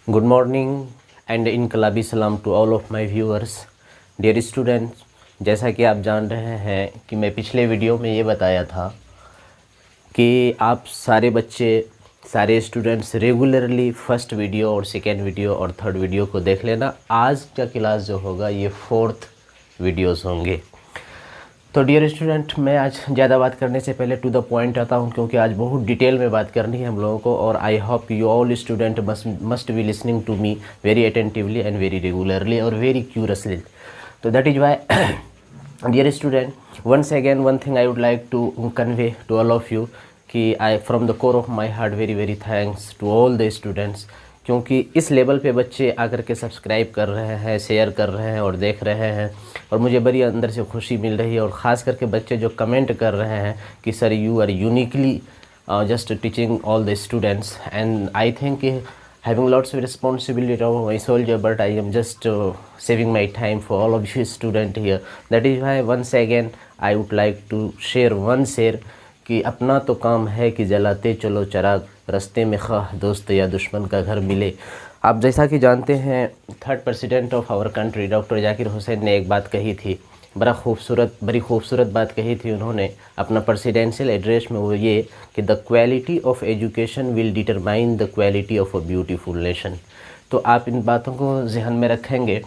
Good morning and इनकलाबी सलाम to all of my viewers. Dear students, जैसा कि आप जान रहे हैं कि मैं पिछले वीडियो में ये बताया था कि आप सारे बच्चे, सारे स्टूडेंट्स रेगुलरली फर्स्ट वीडियो और सेकेंड वीडियो और थर्ड वीडियो को देख लेना। आज का क्लास जो होगा ये फोर्थ वीडियोस होंगे। तो डियर स्टूडेंट, मैं आज ज़्यादा बात करने से पहले टू द पॉइंट आता हूँ, क्योंकि आज बहुत डिटेल में बात करनी है हम लोगों को। और I hope you all student must be listening to me very attentively and very regularly और वेरी क्यूरसली। तो that is why dear student, once again one thing I would like to convey to all of you कि I from the core of my heart very very thanks to all the students, क्योंकि इस level पे बच्चे आकर के subscribe कर रहे हैं, शेयर कर रहे हैं और देख रहे हैं, और मुझे बड़ी अंदर से खुशी मिल रही है। और ख़ास करके बच्चे जो कमेंट कर रहे हैं कि sir you are uniquely just teaching all the students, and I think having lots of responsibility over my soldier, but I am just saving my time for all of you student here. That is why once again I would like to share one share कि अपना तो काम है कि जलाते चलो चिराग, रास्ते में खाह दोस्त या दुश्मन का घर मिले। आप जैसा कि जानते हैं, third president of our country doctor Zakir Hussain ने एक बात कही थी, बड़ी खूबसूरत बात कही थी उन्होंने अपना प्रेसिडेंशियल एड्रेस में। वो ये कि the quality of education will determine the quality of a beautiful nation. तो आप इन बातों को जहन में रखेंगे।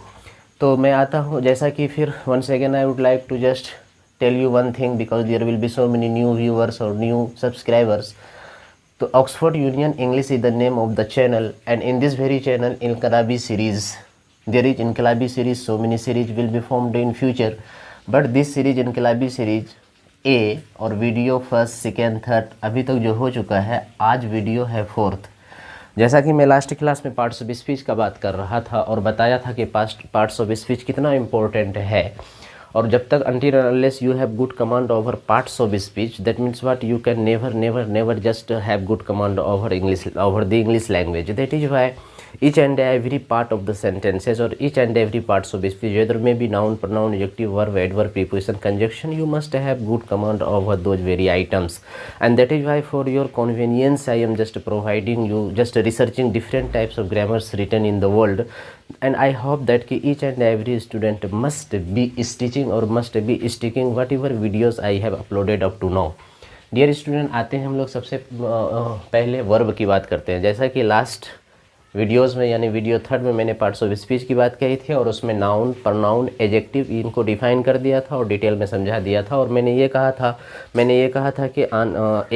तो मैं आता हूँ, जैसा कि फिर once again I would like to just tell you one thing, because there will be so many new viewers और न्यू सब्सक्राइबर्स। तो Oxford Union English is the name of the channel, and in this very channel इनकलाबी series, there is Inqilabi series, so many series will be formed in future, but this series Inqilabi series A और video first second third अभी तक जो हो चुका है, आज video है फोर्थ। जैसा कि मैं लास्ट क्लास में पार्ट्स ऑफ स्पीच का बात कर रहा था और बताया था कि पार्ट्स ऑफ स्पीच कितना इम्पोर्टेंट है, और जब तक until unless you have good command over parts of speech, that means what, you can never just have good command over the English language. That is why each and every part of the sentences or each and every parts of speech, whether may be noun, pronoun, adjective, verb, adverb, preposition, conjunction, you must have good command over those very items. And that is why for your convenience I am just providing you, just researching different types of grammars written in the world, and I hope that कि each and every student must be stitching or must be sticking whatever videos I have uploaded up to now. Dear student, आते हैं हम लोग सबसे पहले verb की बात करते हैं। जैसा कि लास्ट वीडियोस में यानी वीडियो थर्ड में मैंने पार्ट्स ऑफ स्पीच की बात कही थी और उसमें नाउन, प्रनाउन, एडजेक्टिव इनको डिफाइन कर दिया था और डिटेल में समझा दिया था। और मैंने ये कहा था कि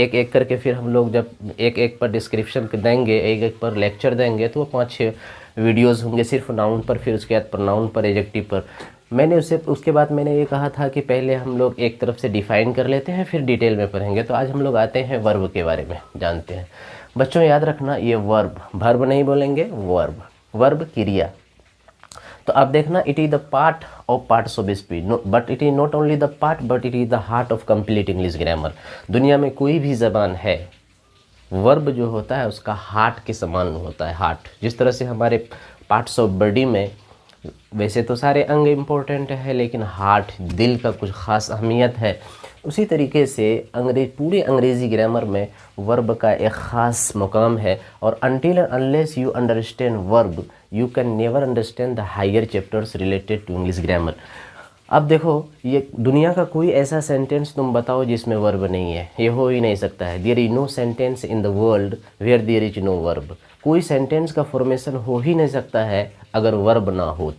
एक एक करके फिर हम लोग जब एक एक पर डिस्क्रिप्शन देंगे, एक एक पर लेक्चर देंगे, तो वो 5-6 वीडियोज़ होंगे सिर्फ नाउन पर, फिर उसके बाद प्रनाउन पर, एडजेक्टिव पर। उसके बाद मैंने ये कहा था कि पहले हम लोग एक तरफ से डिफ़ाइन कर लेते हैं, फिर डिटेल में पढ़ेंगे। तो आज हम लोग आते हैं वर्ब के बारे में जानते हैं। बच्चों याद रखना, ये वर्ब नहीं बोलेंगे, वर्ब क्रिया। तो आप देखना, it is the part of parts of speech, but it is not only the part but it is the heart of complete English grammar. दुनिया में कोई भी ज़बान है, वर्ब जो होता है उसका हार्ट के समान होता है। हार्ट, जिस तरह से हमारे पार्ट्स ऑफ बॉडी में वैसे तो सारे अंग इम्पोर्टेंट है, लेकिन हार्ट, दिल का कुछ ख़ास अहमियत है। उसी तरीके से पूरे अंग्रेज़ी ग्रामर में वर्ब का एक ख़ास मुकाम है। और until and unless you understand verb, you can never understand the higher chapters related to English grammar. अब देखो, ये दुनिया का कोई ऐसा सेंटेंस तुम बताओ जिसमें वर्ब नहीं है, ये हो ही नहीं सकता है। There is no sentence in the world where there is no verb. कोई सेंटेंस का फॉर्मेशन हो ही नहीं सकता है अगर वर्ब ना हो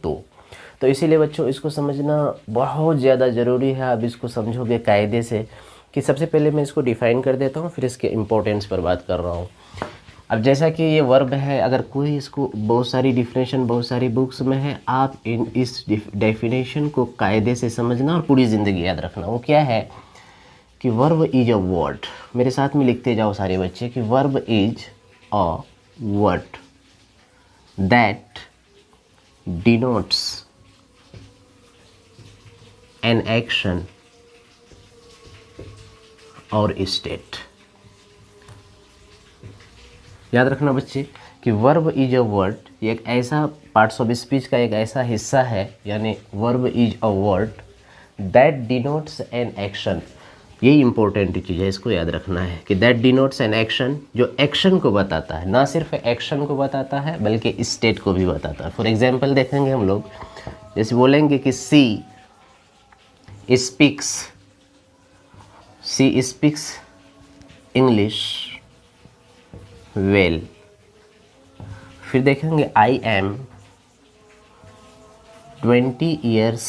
तो इसीलिए बच्चों इसको समझना बहुत ज़्यादा ज़रूरी है। आप इसको समझोगे कायदे से कि सबसे पहले मैं इसको डिफ़ाइन कर देता हूँ, फिर इसके इम्पोर्टेंस पर बात कर रहा हूँ। अब जैसा कि ये वर्ब है, अगर कोई इसको बहुत सारी डिफिनेशन बहुत सारी बुक्स में है, आप इस डेफिनेशन को कायदे से समझना और पूरी ज़िंदगी याद रखना। वो क्या है कि वर्ब इज अ वर्ड। मेरे साथ में लिखते जाओ सारे बच्चे कि verb is a word that denotes an action और स्टेट। याद रखना बच्चे कि वर्ब इज अ वर्ड, ये एक ऐसा पार्ट्स ऑफ स्पीच का एक ऐसा हिस्सा है, यानी verb is a word that denotes an action. यही इंपॉर्टेंट चीज़ है, इसको याद रखना है कि दैट डिनोट्स एन एक्शन, जो एक्शन को बताता है, ना सिर्फ एक्शन को बताता है बल्कि स्टेट को भी बताता है। फॉर एग्जांपल देखेंगे हम लोग, जैसे बोलेंगे कि सी स्पीक्स इंग्लिश वेल। फिर देखेंगे आई एम 20 years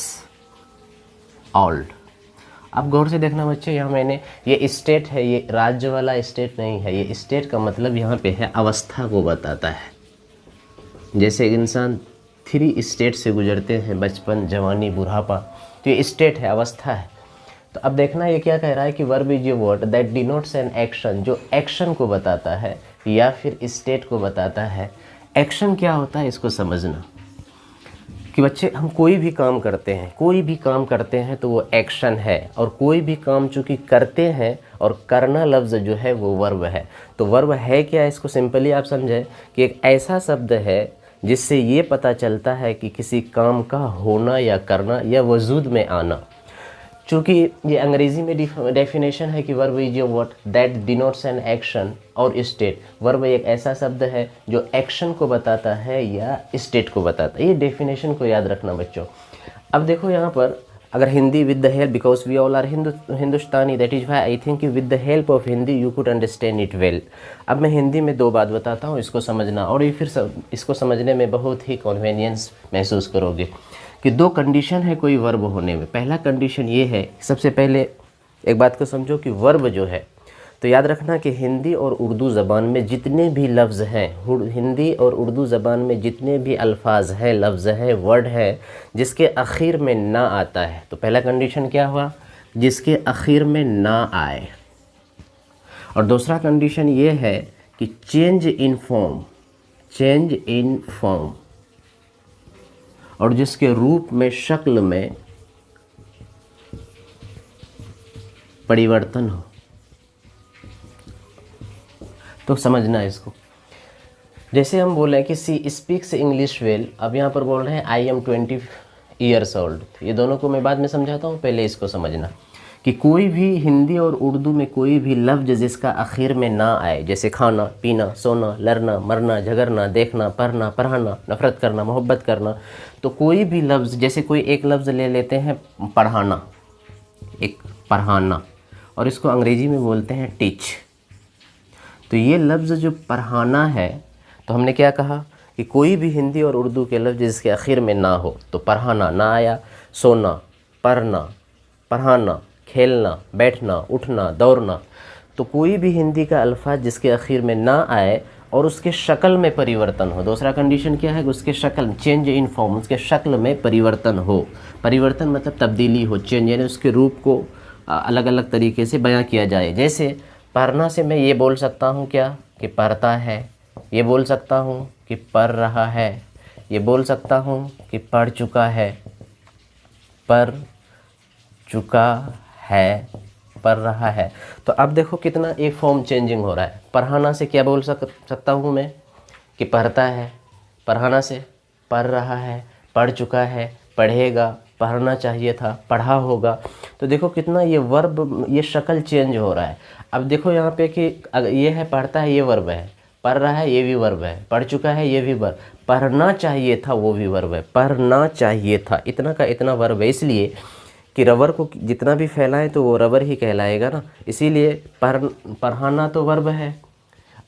ओल्ड। अब गौर से देखना बच्चे, यहाँ मैंने ये स्टेट है, ये राज्य वाला स्टेट नहीं है, ये स्टेट का मतलब यहाँ पे है अवस्था को बताता है। जैसे इंसान 3 स्टेट से गुजरते हैं, बचपन, जवानी, बुढ़ापा, तो ये स्टेट है, अवस्था है। तो अब देखना ये क्या कह रहा है कि verb is a word that denotes an action, जो एक्शन को बताता है या फिर स्टेट को बताता है। एक्शन क्या होता है इसको समझना कि बच्चे हम कोई भी काम करते हैं तो वो एक्शन है, और कोई भी काम चूँकि करते हैं और करना लफ्ज़ जो है वो वर्ब है। तो वर्ब है क्या, इसको सिंपली आप समझें कि एक ऐसा शब्द है जिससे ये पता चलता है कि किसी काम का होना या करना या वजूद में आना। चूँकि ये अंग्रेज़ी में डेफिनेशन है कि verb is a word that denotes an action और स्टेट। वर्ब एक ऐसा शब्द है जो एक्शन को बताता है या स्टेट को बताता है। ये डेफिनेशन को याद रखना बच्चों। अब देखो यहाँ पर अगर Hindi with the help, because we all are Hindustani, that is why I think with the help of Hindi you could understand it well. अब मैं हिंदी में 2 बात बताता हूँ, इसको समझना, और ये फिर इसको समझने में बहुत ही कन्वीनियंस महसूस करोगे कि 2 कंडीशन है कोई वर्ब होने में। पहला कंडीशन ये है, सबसे पहले एक बात को समझो कि वर्ब जो है, तो याद रखना कि हिंदी और उर्दू ज़बान में जितने भी लफ्ज़ हैं, हिंदी और उर्दू ज़बान में जितने भी अल्फाज हैं, लफ्ज़ हैं, वर्ड है जिसके आखिर में ना आता है, तो पहला कंडीशन क्या हुआ, जिसके आखिर में ना आए। और दूसरा कंडीशन ये है कि चेंज इन फॉर्म, और जिसके रूप में, शक्ल में परिवर्तन हो। तो समझना इसको, जैसे हम बोल रहे हैं कि सी स्पीक्स इंग्लिश वेल, अब यहाँ पर बोल रहे हैं आई एम 20 years ओल्ड। ये दोनों को मैं बाद में समझाता हूँ, पहले इसको समझना कि कोई भी हिंदी और उर्दू में कोई भी लफ्ज़ जिसका आखिर में ना आए, जैसे खाना, पीना, सोना, लड़ना, मरना, झगड़ना, देखना, पढ़ना, पढ़ाना, नफ़रत करना, मोहब्बत करना, तो कोई भी लफ्ज़, जैसे कोई एक लफ्ज़ ले लेते हैं पढ़ाना, और इसको अंग्रेज़ी में बोलते हैं टीच। तो ये लफ्ज़ जो पढ़ाना है, तो हमने क्या कहा कि कोई भी हिंदी और उर्दू के लफ्ज़ जिसके आखिर में ना हो, तो पढ़ाना ना आया, सोना, पढ़ना, पढ़ाना, खेलना, बैठना, उठना, दौड़ना, तो कोई भी हिंदी का अल्फाज जिसके आखिर में ना आए और उसके शक्ल में परिवर्तन हो। दूसरा कंडीशन क्या है कि उसके शक्ल, चेंज इन फॉर्म, उसके शक्ल में परिवर्तन हो। परिवर्तन मतलब तब्दीली हो, चेंज यानी उसके रूप को अलग अलग तरीके से बयां किया जाए। जैसे पढ़ना से मैं ये बोल सकता हूँ क्या कि पढ़ता है, ये बोल सकता हूँ कि पढ़ रहा है, ये बोल सकता हूँ कि पढ़ चुका है, पढ़ रहा है। तो अब देखो कितना एक फॉर्म चेंजिंग हो रहा है। पढ़ाना से क्या बोल सकता हूँ मैं कि पढ़ता है, पढ़ाना से पढ़ रहा है, पढ़ चुका है, पढ़ेगा, पढ़ना चाहिए था, पढ़ा होगा। तो देखो कितना ये वर्ब, ये शक्ल चेंज हो रहा है। अब देखो यहाँ पे कि ये है पढ़ता है, ये वर्ब है, पढ़ रहा है, ये भी वर्ब है, पढ़ चुका है, ये भी वर्ब, पढ़ना चाहिए था, वो भी वर्ब है, पढ़ना चाहिए था, इतना का इतना वर्ब है। इसलिए कि रबर को जितना भी फैलाएं तो वो रबर ही कहलाएगा ना, इसीलिए पढ़ाना तो वर्ब है।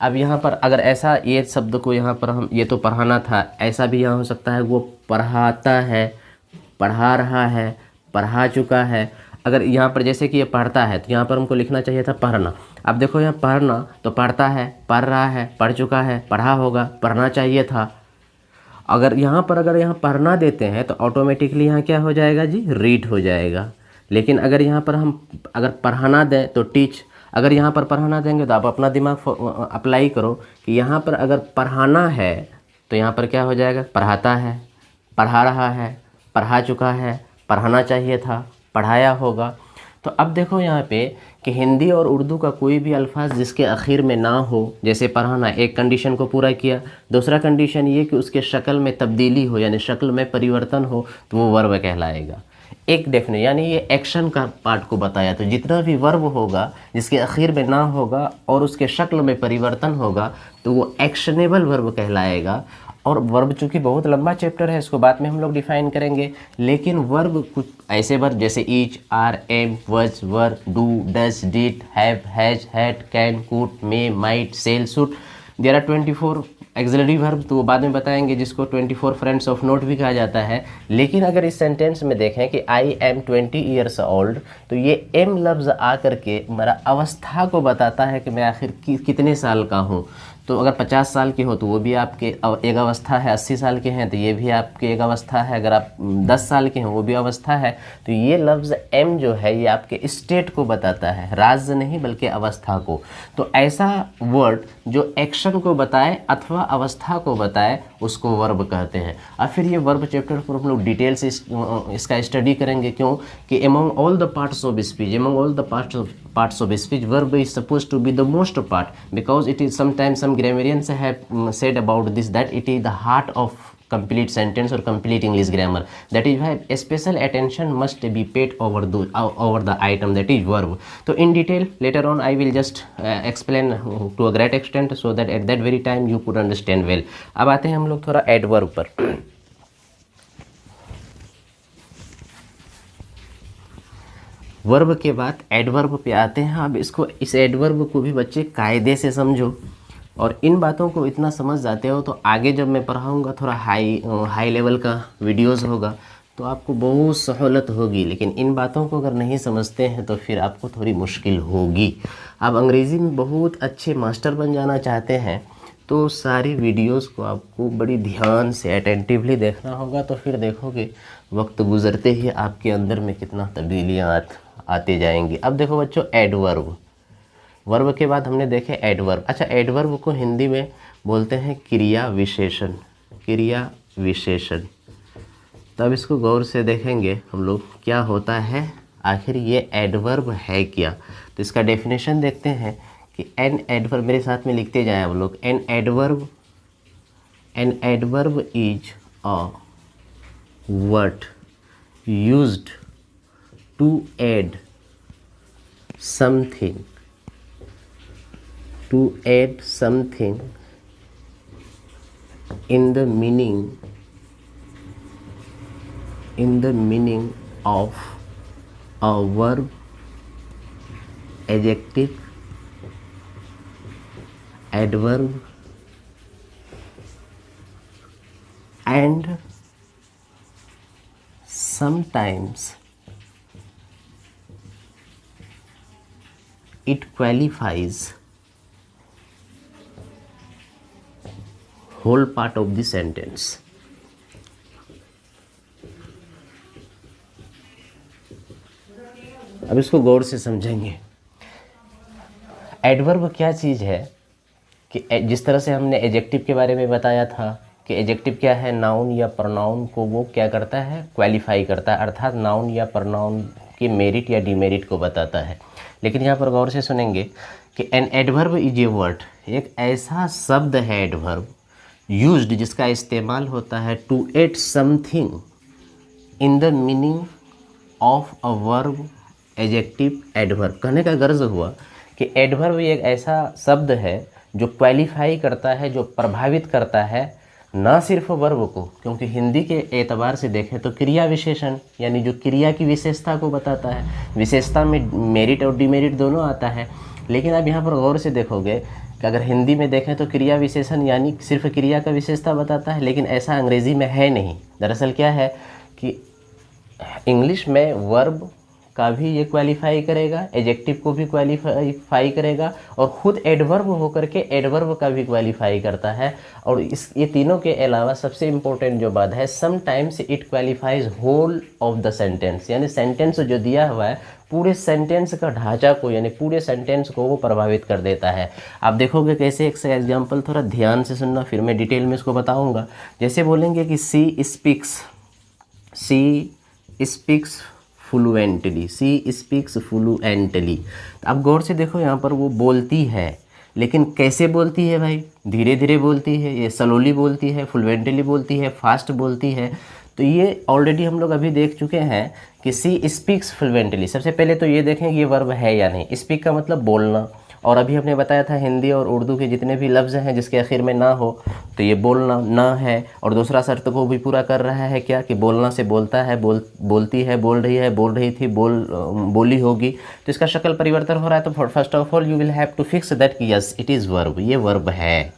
अब यहाँ पर अगर ऐसा ये शब्द को यहाँ पर हम, ये तो पढ़ाना था, ऐसा भी यहाँ हो सकता है वो पढ़ाता है, पढ़ा रहा है, पढ़ा चुका है। अगर यहाँ पर जैसे कि ये पढ़ता है तो यहाँ पर हमको लिखना चाहिए था पढ़ना। अब देखो यहाँ पढ़ना तो पढ़ता है, पढ़ रहा है, पढ़ चुका है, पढ़ा होगा, पढ़ना चाहिए था। अगर यहाँ पढ़ना देते हैं तो ऑटोमेटिकली यहाँ क्या हो जाएगा जी, रीड हो जाएगा। लेकिन अगर यहाँ पर हम अगर पढ़ाना दें तो टीच। अगर यहाँ पर पढ़ाना देंगे तो आप अपना दिमाग अप्लाई करो कि यहाँ पर अगर पढ़ाना है तो यहाँ पर क्या हो जाएगा, पढ़ाता है, पढ़ा रहा है, पढ़ा चुका है, पढ़ाना चाहिए था, पढ़ाया होगा। तो अब देखो यहाँ पे कि हिंदी और उर्दू का कोई भी अल्फाज जिसके आखिर में ना हो, जैसे पढ़ाना, एक कंडीशन को पूरा किया। दूसरा कंडीशन ये कि उसके शक्ल में तब्दीली हो, यानी शक्ल में परिवर्तन हो, तो वो वर्ब कहलाएगा। एक डेफिनेट यानी ये एक्शन का पार्ट को बताया। तो जितना भी वर्ब होगा जिसके आखिर में ना होगा और उसके शक्ल में परिवर्तन होगा तो वो एक्शनेबल वर्ब कहलाएगा। और वर्ब चूँकि बहुत लंबा चैप्टर है, इसको बाद में हम लोग डिफाइन करेंगे, लेकिन वर्ब कुछ ऐसे वर्ब जैसे each, are, am, was, were, do, does, did, have, has, had, can, could, may, might, shall, should, there are 24 auxiliary verb, तो वो बाद में बताएंगे, जिसको 24 फ्रेंड्स ऑफ नोट भी कहा जाता है। लेकिन अगर इस सेंटेंस में देखें कि आई एम 20 ईयर्स ओल्ड, तो ये एम लफ्ज़ आ करके मेरा अवस्था को बताता है कि मैं आखिर कितने साल का हूँ। तो अगर 50 साल के हो तो वो भी आपके एक अवस्था है, 80 साल के हैं तो ये भी आपके एक अवस्था है, अगर आप 10 साल के हैं वो भी अवस्था है। तो ये लफ्ज़ एम जो है ये आपके स्टेट को बताता है, राज्य नहीं बल्कि अवस्था को। तो ऐसा वर्ड जो एक्शन को बताए अथवा अवस्था को बताए उसको वर्ब कहते हैं। अब फिर ये वर्ब चैप्टर पर हम लोग डिटेल से इसका स्टडी करेंगे। क्यों कि among all the parts of speech, among all the parts of speech, verb is supposed to be the most part, because it is sometimes some grammarians have said about this that it is the heart of complete sentence or complete English grammar. That is why special attention must be paid over the item that is verb. So in detail later on I will just explain to a great extent so that at that very time you could understand well. अब आते हैं हम लोग थोड़ा adverb पर। Verb के बाद adverb पे आते हैं। अब इस एडवर्ब को भी बच्चे कायदे से समझो, और इन बातों को इतना समझ जाते हो तो आगे जब मैं पढ़ाऊँगा थोड़ा हाई लेवल का वीडियोस होगा तो आपको बहुत सहूलत होगी। लेकिन इन बातों को अगर नहीं समझते हैं तो फिर आपको थोड़ी मुश्किल होगी। आप अंग्रेज़ी में बहुत अच्छे मास्टर बन जाना चाहते हैं तो सारी वीडियोस को आपको बड़ी ध्यान से अटेंटिवली देखना होगा। तो फिर देखोगे वक्त गुज़रते ही आपके अंदर में कितना तब्दीलियाँ आते जाएंगी। अब देखो बच्चों एडवर्ब, वर्ब के बाद हमने देखे एडवर्ब। अच्छा, एडवर्ब को हिंदी में बोलते हैं क्रिया विशेषण, क्रिया विशेषण। तब इसको गौर से देखेंगे हम लोग क्या होता है, आखिर ये एडवर्ब है क्या। तो इसका डेफिनेशन देखते हैं कि एन एडवर्ब, मेरे साथ में लिखते जाएं आप लोग। N adverb is a word used to add something in the meaning of a verb, adjective, adverb and sometimes it qualifies whole part of the sentence. अब इसको गौर से समझेंगे। एडवर्ब क्या चीज़ है कि जिस तरह से हमने एडजेक्टिव के बारे में बताया था कि एडजेक्टिव क्या है, नाउन या प्रनाउन को वो क्या करता है, क्वालिफाई करता है, अर्थात नाउन या प्रनाउन के मेरिट या डिमेरिट को बताता है। लेकिन यहाँ पर गौर से सुनेंगे कि an adverb is a word, एक ऐसा शब्द है एडवर्ब यूज्ड जिसका इस्तेमाल होता है to add something in the meaning of a verb, adjective, adverb. कहने का गर्ज हुआ कि एडवर्ब एक ऐसा शब्द है जो क्वालिफाई करता है, जो प्रभावित करता है ना सिर्फ वर्ब को, क्योंकि हिंदी के एतबार से देखें तो क्रिया विशेषण यानी जो क्रिया की विशेषता को बताता है। विशेषता में मेरिट और डिमेरिट दोनों आता है। लेकिन अब यहाँ पर गौर से देखोगे कि अगर हिंदी में देखें तो क्रिया विशेषण यानी सिर्फ क्रिया का विशेषता बताता है, लेकिन ऐसा अंग्रेज़ी में है नहीं। दरअसल क्या है कि इंग्लिश में वर्ब का भी ये क्वालिफाई करेगा, एडजेक्टिव को भी क्वालिफाई करेगा और ख़ुद एडवर्ब होकर के एडवर्ब का भी क्वालिफाई करता है। और ये तीनों के अलावा सबसे इम्पोर्टेंट जो बात है, sometimes it qualifies whole of the sentence, यानी सेंटेंस जो दिया हुआ है पूरे सेंटेंस का ढांचा को यानी पूरे सेंटेंस को वो प्रभावित कर देता है। आप देखोगे कैसे, एक एग्जाम्पल थोड़ा ध्यान से सुनना, फिर मैं डिटेल में इसको बताऊँगा। जैसे बोलेंगे कि she speaks fluently, she speaks fluently. अब गौर से देखो यहाँ पर वो बोलती है, लेकिन कैसे बोलती है भाई, धीरे धीरे बोलती है, ये स्लोली बोलती है, फ्लुएंटली बोलती है, फास्ट बोलती है। तो ये ऑलरेडी हम लोग अभी देख चुके हैं कि सी स्पीक्स फ्लुएंटली। सबसे पहले तो ये देखें कि ये वर्ब है या नहीं। स्पीक का मतलब बोलना, और अभी हमने बताया था हिंदी और उर्दू के जितने भी लफ्ज़ हैं जिसके आखिर में ना हो तो ये बोलना ना है। और दूसरा शर्त को भी पूरा कर रहा है क्या, कि बोलना से बोलता है, बोलती है, बोल रही है, बोल रही थी, बोली होगी। तो इसका शक्ल परिवर्तन हो रहा है। तो first of all you will have to fix that कि यस इट इज़ वर्ब, ये वर्ब है।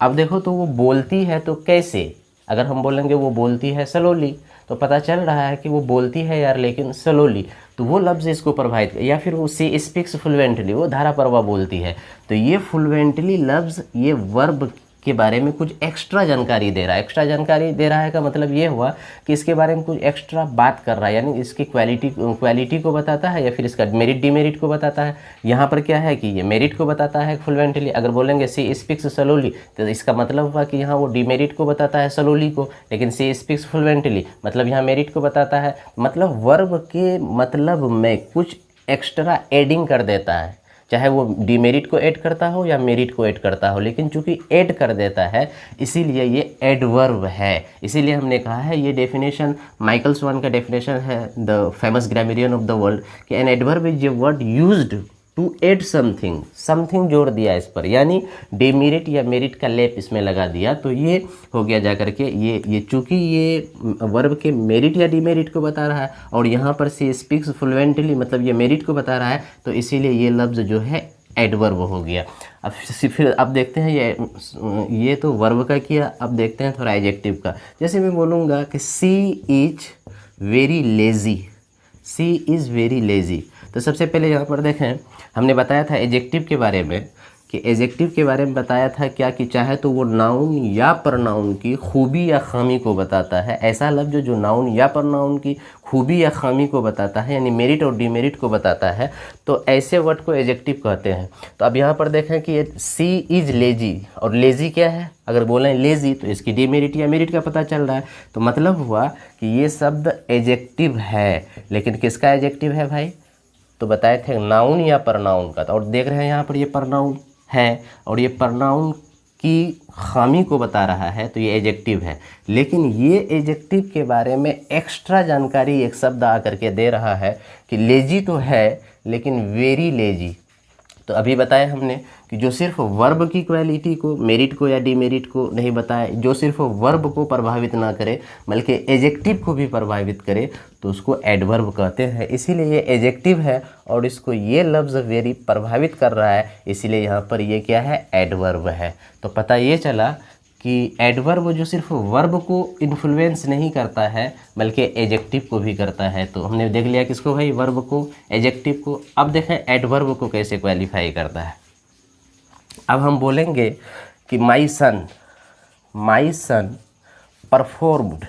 अब देखो तो वो बोलती है तो कैसे, अगर हम बोलेंगे वो बोलती है स्लोली तो पता चल रहा है कि वो बोलती है यार लेकिन स्लोली, तो वो लफ्ज़ इसको प्रभावित, या फिर वो सी स्पीक्स फ्लुएंटली, वो धाराप्रवाह बोलती है। तो ये फ्लुएंटली लफ्ज़ ये वर्ब के बारे में कुछ एक्स्ट्रा जानकारी दे रहा है। एक्स्ट्रा जानकारी दे रहा है का मतलब ये हुआ कि इसके बारे में कुछ एक्स्ट्रा बात कर रहा है, यानी इसकी क्वालिटी को बताता है या फिर इसका मेरिट डिमेरिट को बताता है। यहाँ पर क्या है कि ये मेरिट को बताता है फ्लुएंटली। अगर बोलेंगे सी स्पीक्स स्लोली तो इसका मतलब हुआ कि यहाँ वो डिमेरिट को बताता है स्लोली को, लेकिन सी स्पीक्स फ्लुएंटली मतलब यहाँ मेरिट को बताता है। मतलब वर्ब के मतलब में कुछ एक्स्ट्रा एडिंग कर देता है, चाहे वो डिमेरिट को ऐड करता हो या मेरिट को ऐड करता हो, लेकिन चूंकि ऐड कर देता है इसीलिए ये एडवर्ब है। इसीलिए हमने कहा है ये डेफिनेशन माइकल स्वान का डेफिनेशन है, the famous grammarian of the world, कि an adverb is a word used to add something, something जोड़ दिया इस पर, यानी डिमेरिट या मेरिट का लेप इसमें लगा दिया तो ये हो गया जा करके ये चूंकि ये वर्ब के मेरिट या डिमेरिट को बता रहा है और यहाँ पर सी स्पीक्स फ्लुएंटली मतलब ये मेरिट को बता रहा है, तो इसीलिए ये लफ्ज़ जो है एडवर्ब हो गया। अब फिर अब देखते हैं ये तो वर्ब का किया, अब देखते हैं थोड़ा एडजेक्टिव का। जैसे मैं बोलूँगा कि she is very lazy, she is very lazy, तो सबसे पहले यहाँ पर देखें हमने बताया था एडजेक्टिव के बारे में, कि एडजेक्टिव के बारे में बताया था क्या, कि चाहे तो वो नाउन या प्रनाउन की खूबी या खामी को बताता है। ऐसा लफ्ज़ जो नाउन या प्रनाउन की खूबी या खामी को बताता है, यानी मेरिट और डिमेरिट को बताता है, तो ऐसे वर्ड को एडजेक्टिव कहते हैं। तो अब यहाँ पर देखें कि ये सी इज़ लेजी, और लेजी क्या है, अगर बोलें लेजी तो इसकी डिमेरिट या मेरिट का पता चल रहा है। तो मतलब हुआ कि ये शब्द एडजेक्टिव है, लेकिन किसका एडजेक्टिव है भाई, तो बताए थे नाउन या प्रनाउन का। और देख रहे हैं यहाँ पर ये प्रनाउन है और ये प्रनाउन की खामी को बता रहा है, तो ये एडजेक्टिव है। लेकिन ये एडजेक्टिव के बारे में एक्स्ट्रा जानकारी एक शब्द आकर के दे रहा है कि लेजी तो है लेकिन वेरी लेजी। तो अभी बताया हमने कि जो सिर्फ वर्ब की क्वालिटी को, मेरिट को या डिमेरिट को नहीं बताए, जो सिर्फ वर्ब को प्रभावित ना करे बल्कि एडजेक्टिव को भी प्रभावित करे, तो उसको एडवर्ब कहते हैं। इसीलिए ये एडजेक्टिव है और इसको ये लफ्ज़ वेरी प्रभावित कर रहा है, इसीलिए यहाँ पर ये क्या है, एडवर्ब है। तो पता ये चला कि एडवर्ब जो सिर्फ वर्ब को इन्फ्लुएंस नहीं करता है बल्कि एडजेक्टिव को भी करता है। तो हमने देख लिया किसको भाई, वर्ब को, एडजेक्टिव को। अब देखें एडवर्ब को कैसे क्वालिफाई करता है। अब हम बोलेंगे कि my son performed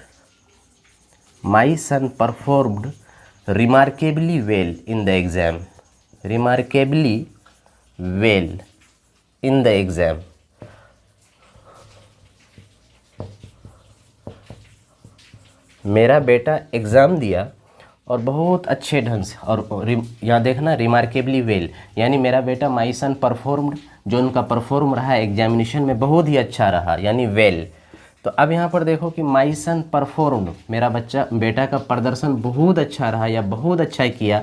remarkably well in the exam, remarkably well in the exam. मेरा बेटा एग्ज़ाम दिया और बहुत अच्छे ढंग से, और यहाँ देखना रिमार्केबली वेल, यानी मेरा बेटा माई सन परफॉर्म्ड, जो उनका परफॉर्म रहा एग्जामिनेशन में बहुत ही अच्छा रहा, यानी वेल। तो अब यहाँ पर देखो कि माई सन परफॉर्म्ड, मेरा बेटा का प्रदर्शन बहुत अच्छा रहा या बहुत अच्छा किया।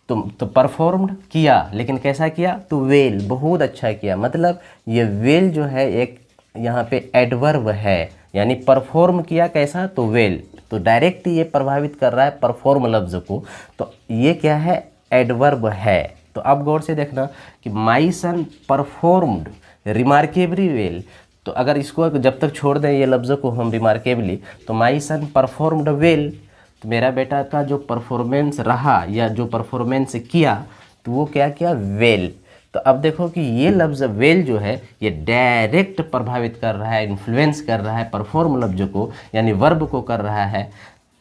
तो परफॉर्म्ड किया, लेकिन कैसा किया, तो वेल, बहुत अच्छा किया। मतलब ये वेल जो है एक यहाँ पे एडवर्ब है, यानी परफॉर्म किया कैसा, तो वेल। तो डायरेक्ट ये प्रभावित कर रहा है परफॉर्म लफ्ज़ को, तो ये क्या है, एडवर्ब है। तो अब गौर से देखना कि my son performed remarkably well, तो अगर इसको जब तक छोड़ दें ये लफ्ज़ को हम रिमार्केबली, तो माई सन परफॉर्म्ड वेल, तो मेरा बेटा का जो परफॉर्मेंस रहा या जो परफॉर्मेंस किया तो वो क्या किया, वेल। तो अब देखो कि ये लफ्ज़ वेल जो है ये डायरेक्ट प्रभावित कर रहा है, इन्फ्लुएंस कर रहा है परफॉर्म लफ्ज़ को, यानी वर्ब को कर रहा है।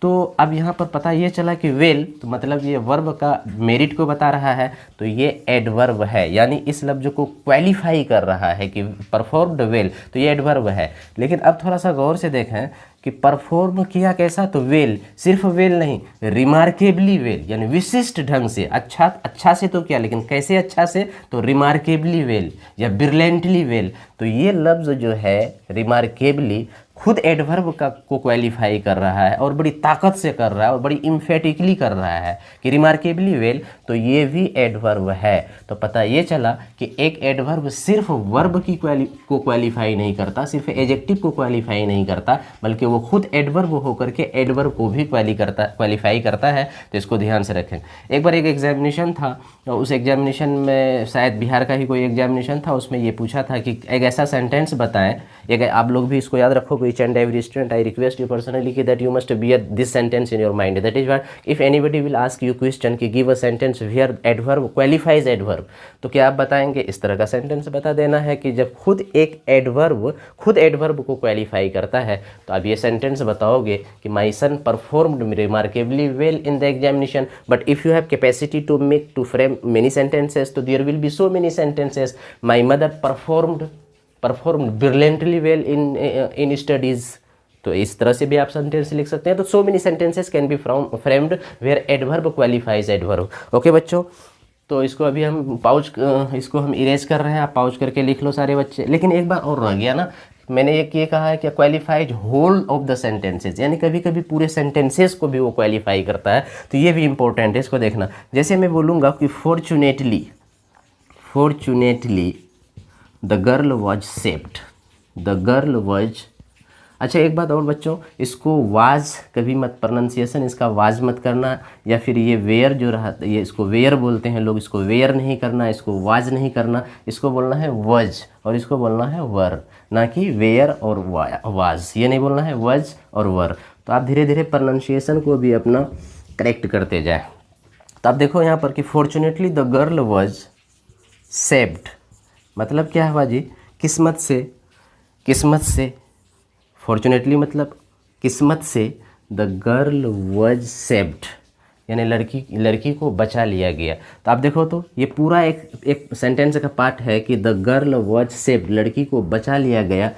तो अब यहाँ पर पता ये चला कि वेल, तो मतलब ये वर्ब का मेरिट को बता रहा है, तो ये एडवर्ब है, यानी इस लफ्ज़ को क्वालिफाई कर रहा है कि परफॉर्म्ड वेल, तो ये एडवर्ब है। लेकिन अब थोड़ा सा गौर से देखें कि परफॉर्म किया कैसा, तो वेल, सिर्फ वेल नहीं, रिमार्केबली वेल, यानी विशिष्ट ढंग से, अच्छा से तो क्या, लेकिन कैसे अच्छा से, तो रिमार्केबली वेल या ब्रिलियंटली वेल। तो ये लफ्ज़ जो है रिमार्केबली खुद एडवर्ब का को क्वालिफाई कर रहा है और बड़ी ताकत से कर रहा है और बड़ी इम्फेटिकली कर रहा है कि रिमार्केबली वेल, तो ये भी एडवर्ब है। तो पता ये चला कि एक एडवर्ब सिर्फ वर्ब की को क्वालिफाई नहीं करता, सिर्फ एडजेक्टिव को क्वालिफाई नहीं करता, बल्कि वो खुद एडवर्ब होकर के एडवर्ब को भी क्वालिफाई करता है। तो इसको ध्यान से रखें। एक बार एक एग्जामिनेशन था, उस एग्जामिनेशन में शायद बिहार का ही कोई एग्जामिनेशन था, उसमें ये पूछा था कि एक ऐसा सेंटेंस बताएं, एक आप लोग भी इसको याद रखो, each and every student, I request you personally कि that you must bear this sentence in your mind, that is what if anybody will ask you question कि give a sentence where adverb qualifies adverb, तो क्या आप बताएंगे? इस तरह का sentence बता देना है कि जब खुद एक एडवर्ब खुद एडवर्ब को क्वालिफाई करता है, तो आप ये सेंटेंस बताओगे कि my son performed remarkably well in the examination, but if you have capacity to make to frame many sentences, तो there will be so many sentences. My mother performed brilliantly well in studies. तो इस तरह से भी आप sentence लिख सकते हैं। तो so many sentences can be framed where adverb qualifies adverb. Okay बच्चों, तो इसको अभी हम इसको हम इरेज कर रहे हैं, आप पाउच करके लिख लो सारे बच्चे। लेकिन एक बार और रह गया ना, मैंने एक ये कहा है कि qualifies whole of the sentences, यानी कभी कभी पूरे सेंटेंसेस को भी वो क्वालिफाई करता है। तो ये भी इंपॉर्टेंट है, इसको देखना। जैसे मैं बोलूँगा कि fortunately the girl was saved, the girl was. अच्छा एक बात और बच्चों, इसको वाज कभी मत प्रोनाउंसिएशन इसका वाज मत करना, या फिर ये वेयर जो रहा, ये इसको वेयर बोलते हैं लोग, इसको वेयर नहीं करना, इसको वाज नहीं करना, इसको बोलना है वज और इसको बोलना है वर, ना कि वेयर और वाज। ये नहीं बोलना है वज और वर। तो आप धीरे धीरे प्रोनाउंसिएशन को भी अपना करेक्ट करते जाए। तो आप देखो यहाँ पर कि fortunately the girl was saved, मतलब क्या हुआ जी? किस्मत से फॉर्चुनेटली मतलब किस्मत से, द गर्ल वॉज सेव्ड यानी लड़की को बचा लिया गया। तो आप देखो तो ये पूरा एक सेंटेंस का पार्ट है कि द गर्ल वॉज सेव्ड, लड़की को बचा लिया गया।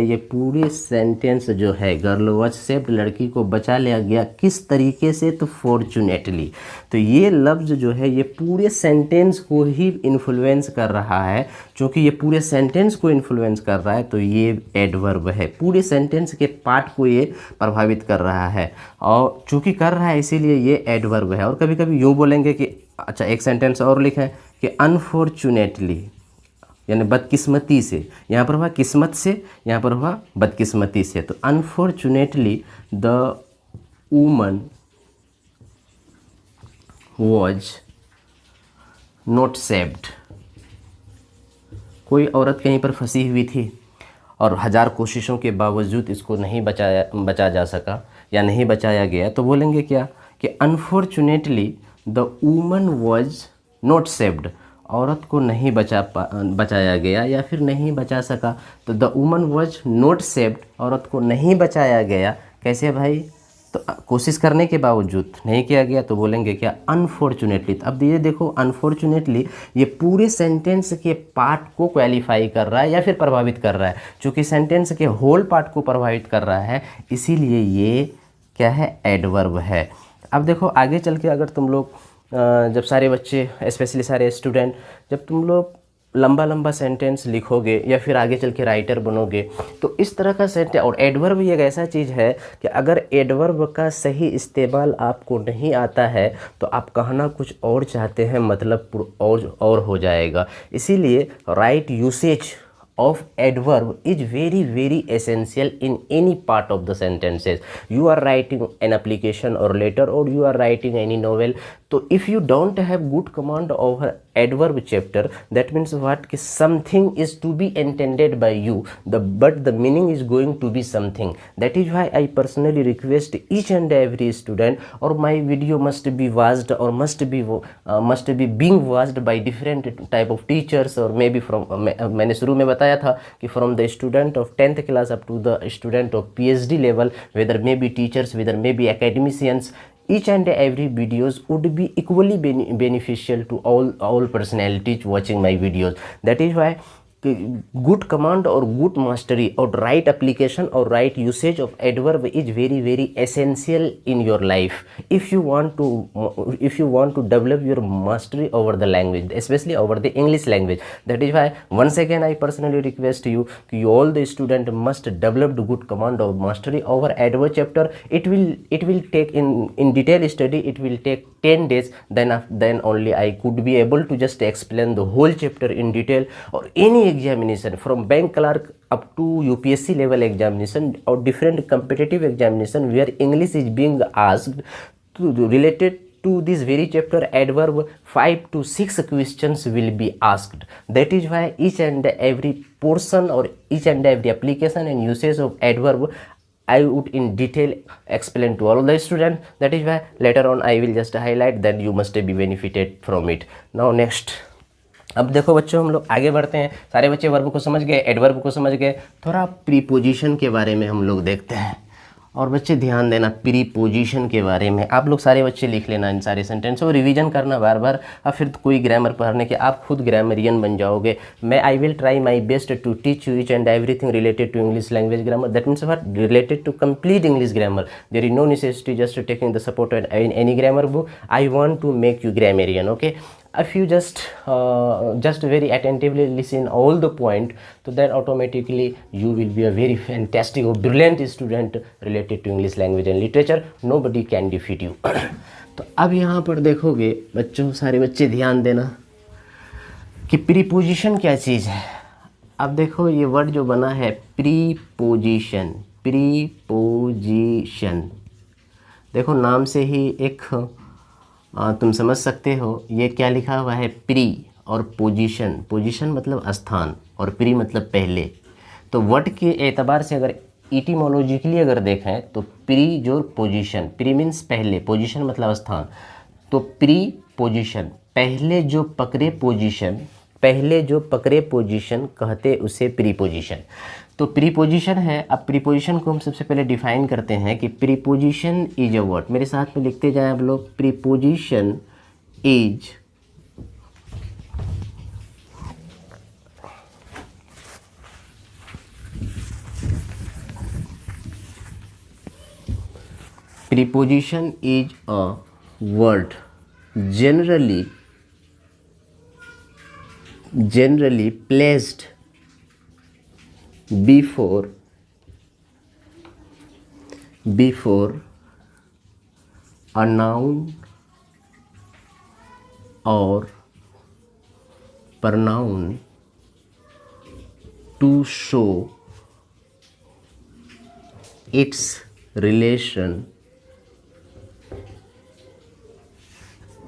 ये पूरे सेंटेंस जो है, गर्ल वॉज सेव्ड, लड़की को बचा लिया गया, किस तरीके से? तो फॉर्चुनेटली। तो ये लफ्ज़ जो है ये पूरे सेंटेंस को ही इन्फ्लुएंस कर रहा है। चूँकि ये पूरे सेंटेंस को इन्फ्लुएंस कर रहा है तो ये एडवर्ब है, पूरे सेंटेंस के पार्ट को ये प्रभावित कर रहा है, और चूँकि कर रहा है इसीलिए ये एडवर्ब है। और कभी कभी यूँ बोलेंगे कि अच्छा एक सेंटेंस और लिखें कि अनफॉर्चुनेटली यानी बदकिस्मती से, यहाँ पर हुआ किस्मत से, यहाँ पर हुआ बदकिस्मती से। तो unfortunately the woman was not saved, कोई औरत कहीं पर फंसी हुई थी और हज़ार कोशिशों के बावजूद इसको नहीं बचा जा सका या नहीं बचाया गया, तो बोलेंगे क्या कि unfortunately the woman was not saved, औरत को नहीं बचाया गया या फिर नहीं बचा सका। तो the woman was not saved, औरत को नहीं बचाया गया। कैसे भाई? तो कोशिश करने के बावजूद नहीं किया गया, तो बोलेंगे क्या? अनफॉर्चुनेटली। तो अब ये देखो अनफॉर्चुनेटली ये पूरे सेंटेंस के पार्ट को क्वालिफाई कर रहा है या फिर प्रभावित कर रहा है। चूँकि सेंटेंस के होल पार्ट को प्रभावित कर रहा है इसीलिए ये क्या है? एडवर्ब है। अब देखो आगे चल के अगर तुम लोग जब सारे बच्चे स्पेशली सारे स्टूडेंट जब तुम लोग लंबा सेंटेंस लिखोगे या फिर आगे चल के राइटर बनोगे, तो इस तरह का सेंटेंस, और एडवर्ब एक ऐसा चीज़ है कि अगर एडवर्ब का सही इस्तेमाल आपको नहीं आता है तो आप कहना कुछ और चाहते हैं, मतलब और हो जाएगा। इसीलिए right usage of adverb is very essential in any part of the sentences. You are writing an application or letter, or you are writing any novel, so if you don't have good command over adverb chapter, that means what? कि something is to be intended by you, but the meaning is going to be something. That is why I personally request each and every student, or my video must be watched or must be being watched by different type of teachers, or maybe from मैंने शुरू में बताया था कि from the student of 10th class up to the student of PhD level, whether maybe teachers, whether maybe academicians, each and every videos would be equally beneficial to all personalities watching my videos. That is why good command or good mastery or right application or right usage of adverb is very very essential in your life if you want to develop your mastery over the language, especially over the English language. That is why once again I personally request you all the student must develop the good command or mastery over adverb chapter. It will take in detail study, it will take 10 days, then only I could be able to just explain the whole chapter in detail. Or any examination from bank clerk up to UPSC level examination or different competitive examination where English is being asked related to this very chapter adverb, 5 to 6 questions will be asked. That is why each and every portion or each and every application and usage of adverb I would in detail explain to all the students. That is why later on I will just highlight that you must be benefited from it. Now next, अब देखो बच्चों हम लोग आगे बढ़ते हैं। सारे बच्चे वर्ब को समझ गए, एडवर्ब को समझ गए, थोड़ा प्रीपोजिशन के बारे में हम लोग देखते हैं। और बच्चे ध्यान देना प्रीपोजिशन के बारे में, आप लोग सारे बच्चे लिख लेना इन सारे सेंटेंस और रिवीजन करना बार बार। अब फिर कोई ग्रामर पढ़ने के आप खुद ग्रामरियन बन जाओगे। मैं I will try my best to teach you each and everything related to English language grammar, that means what, related to complete English grammar. There is no necessity just taking the support in any grammar book. I want to make you grammarian, okay. If you just very attentively listen all the point, so then automatically you will be a very fantastic or brilliant student related to English language and literature. Nobody can defeat you. तो अब यहाँ पर देखोगे बच्चों, सारे बच्चे ध्यान देना कि प्रीपोजिशन क्या चीज़ है। अब देखो ये वर्ड जो बना है प्रीपोजिशन, प्रीपोजिशन, देखो नाम से ही एक तुम समझ सकते हो ये क्या लिखा हुआ है, प्री और पोजीशन। पोजीशन मतलब स्थान और प्री मतलब पहले। तो वर्ड के एतबार से अगर इटिमोलॉजिकली अगर देखें तो प्री जो पोजीशन, प्री मीन्स पहले, पोजीशन मतलब स्थान। तो प्री पोजीशन, पहले जो पकड़े पोजीशन, पहले जो पकड़े पोजीशन कहते उसे प्रीपोजिशन। तो प्रीपोजिशन है। अब प्रीपोजिशन को हम सबसे पहले डिफाइन करते हैं कि प्रीपोजिशन इज अ वर्ड, मेरे साथ में लिखते जाएं आप लोग, preposition is preposition is a word generally placed before a noun or pronoun to show its relation